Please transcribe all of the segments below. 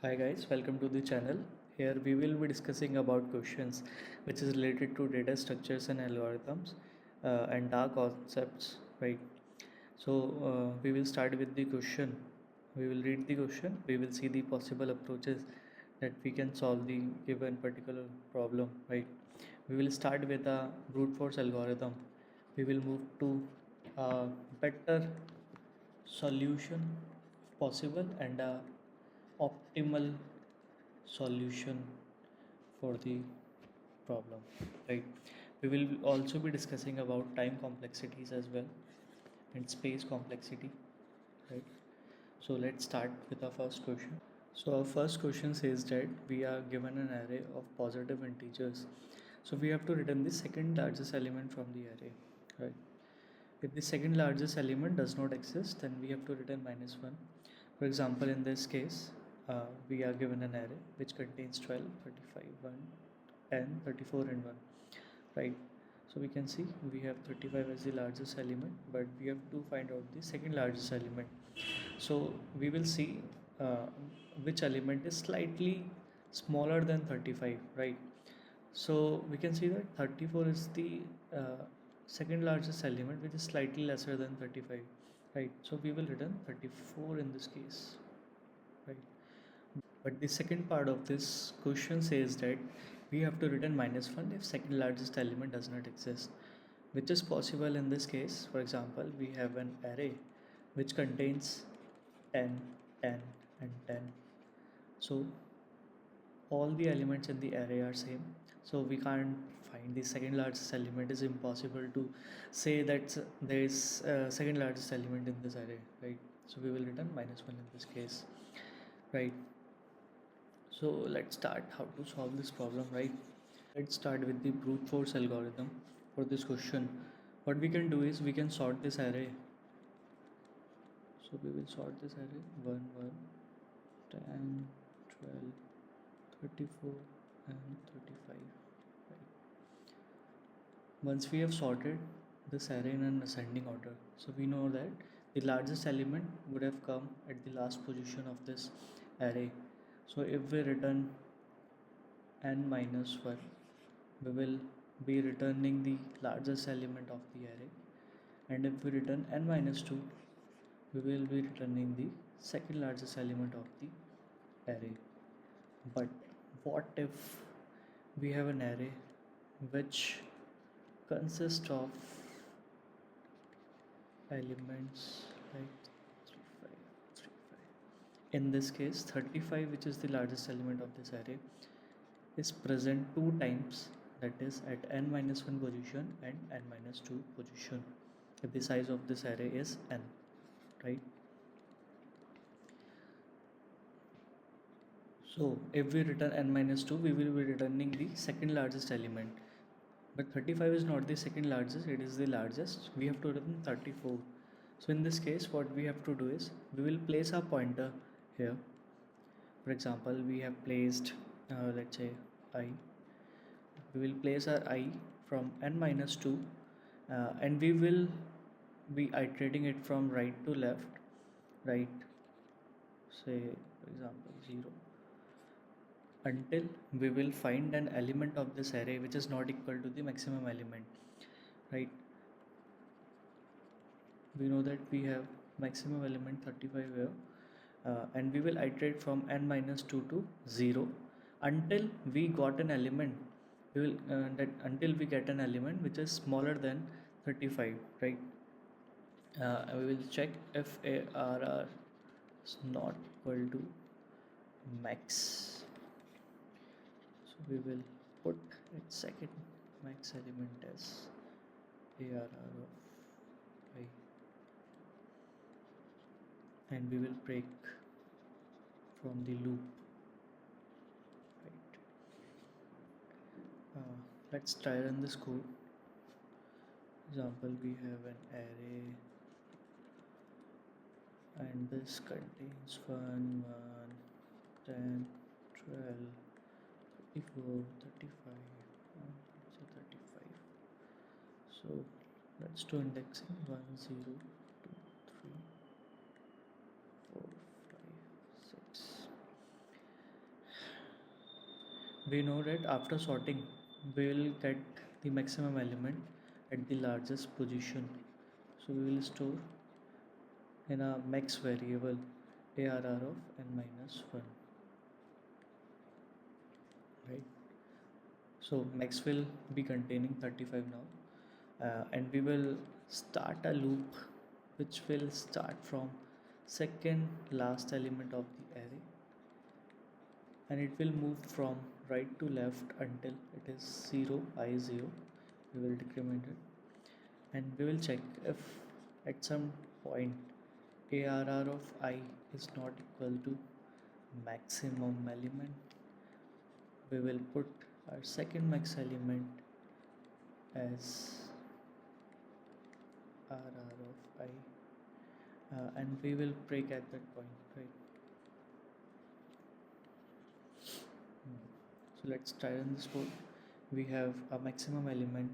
Hi guys, welcome to the channel. Here we will be discussing about questions which is related to data structures and algorithms and dark concepts, right? We will start with the question. We will read the question. We will see the possible approaches that we can solve the given particular problem, right? We will start with a brute force algorithm. We will move to a better solution possible and a optimal solution for the problem, right? We will also be discussing about time complexities as well and space complexity, right? So let's start with our first question. So our first question says that we are given an array of positive integers, so we have to return the second largest element from the array, right? If the second largest element does not exist, then we have to return -1. For example, in this case, we are given an array which contains 12, 35, 1, 10, 34 and 1, right? So we can see we have 35 as the largest element, but we have to find out the second largest element. So we will see uh, which element is slightly smaller than 35, right? So we can see that 34 is the uh, second largest element, which is slightly lesser than 35, right? So we will return 34 in this case, right? But the second part of this question says that we have to return -1 if second largest element does not exist, which is possible in this case. For example, we have an array which contains 10, 10 and 10. So all the elements in the array are same, so we can't find the second largest element. Is impossible to say that there is a second largest element in this array, right? So we will return -1 in this case, right? So let's start how to solve this problem, right? Let's start with the brute force algorithm for this question. What we can do is we can sort this array. So we will sort this array 1 1 10 12 34 and 35, right? Once we have sorted this array in an ascending order, so we know that the largest element would have come at the last position of this array. So if we return n minus 1, we will be returning the largest element of the array, and if we return n minus 2, we will be returning the second largest element of the array. But what if we have an array which consists of elements like 35, 35. In this case, 35, which is the largest element of this array, is present two times, that is at n minus 1 position and n minus 2 position, if the size of this array is n, right? So if we return n minus 2, we will be returning the second largest element. But 35 is not the second largest, it is the largest. We have to return 34. So in this case, what we have to do is we will place our pointer here. For example, we have placed, let's say, I. We will place our I from n minus 2, and we will be iterating it from right to left, right? Say, for example, 0, until we will find an element of this array which is not equal to the maximum element, right? We know that we have maximum element 35 here, and we will iterate from n minus 2 to 0 until we got an element. We will that until we get an element which is smaller than 35, right? We will check if ARR is not equal to max. So we will put its second max element as ARR of I, and we will break from the loop, right? Let's try run this code. Example, we have an array and this contains 1 1 10 12 34 35 so 35. So let's do indexing 1 0 2 3 4 5 6. we know that after sorting we will get the maximum element at the largest position, so we will store in a max variable arr of n minus 1, right? So max will be containing 35 now, and we will start a loop which will start from second last element of the array, and it will move from right to left until it is 0 I is 0. We will decrement it, and we will check if at some point arr of I is not equal to maximum element. We will put our second max element as rr of I, and we will break at that point, right? So let's try on this code. We have a maximum element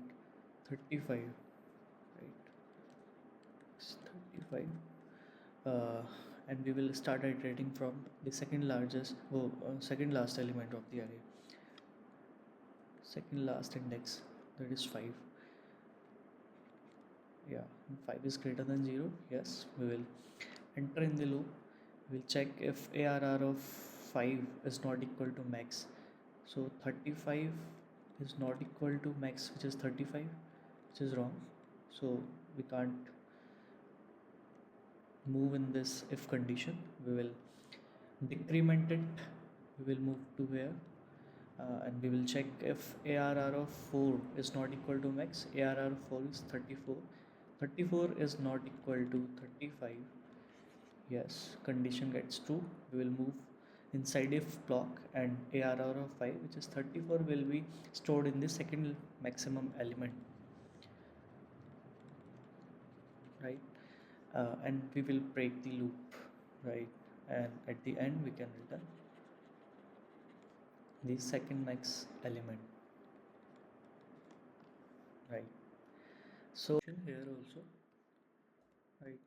35, right? It's 35, and we will start iterating from the second last element of the array, second last index, that is 5. Yeah, 5 is greater than 0. Yes, we will enter in the loop. We'll check if arr of 5 is not equal to max. So 35 is not equal to max, which is 35, which is wrong. So we can't move in this if condition. We will decrement it. We will move to here, and we will check if arr of 4 is not equal to max. Arr of 4 is 34. 34 is not equal to 35. Yes, condition gets true. We will move inside if block, and arr of 5, which is 34, will be stored in the second maximum element, right? And we will break the loop, right? And at the end we can return the second max element, right? So here also, right,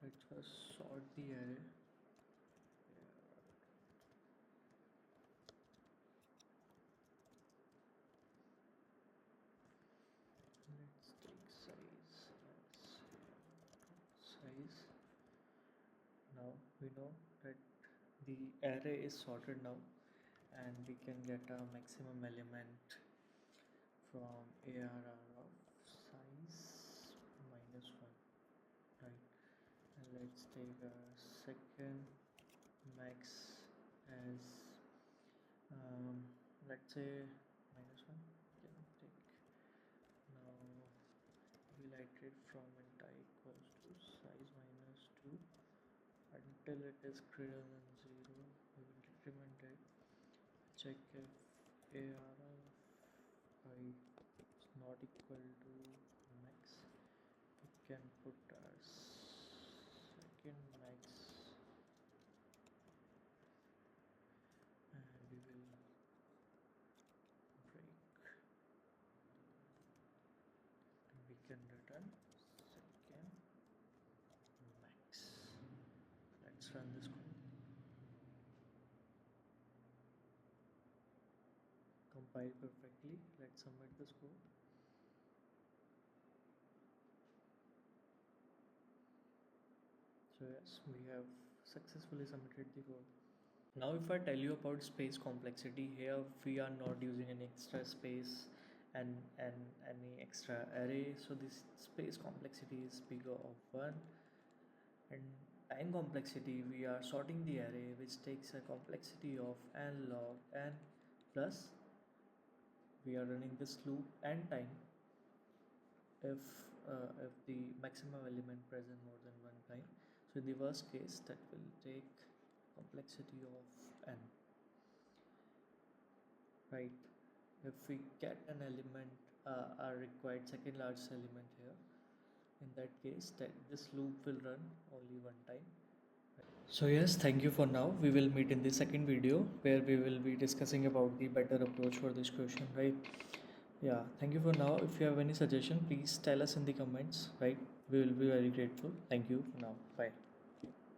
let's first sort the array. Let's take size. Now we know that the array is sorted now, and we can get a maximum element from arr of size minus 1, right? And let's take a second max as, let's say, minus 1. We can take, now we'll iterate from int I equals to size minus 2 until it is greater than 0. We will decrement it, check if arr of I is not equal to max. We can put our second max, and we will break, and we can return second max. Let's run this code, compile perfectly. Let's submit this code. So yes, we have successfully submitted the code. Now if I tell you about space complexity, here we are not using any extra space and any extra array, so this space complexity is bigger of 1. And time complexity, we are sorting the array, which takes a complexity of n log n plus, we are running this loop and time if the maximum element present more than one time. So in the worst case, that will take complexity of n, right? If we get an element, our required second largest element here, in that case that this loop will run only one time. So yes, thank you for now. We will meet in the second video where we will be discussing about the better approach for this question, right? Yeah, thank you for now. If you have any suggestion, please tell us in the comments, right? We will be very grateful. Thank you for now. Bye.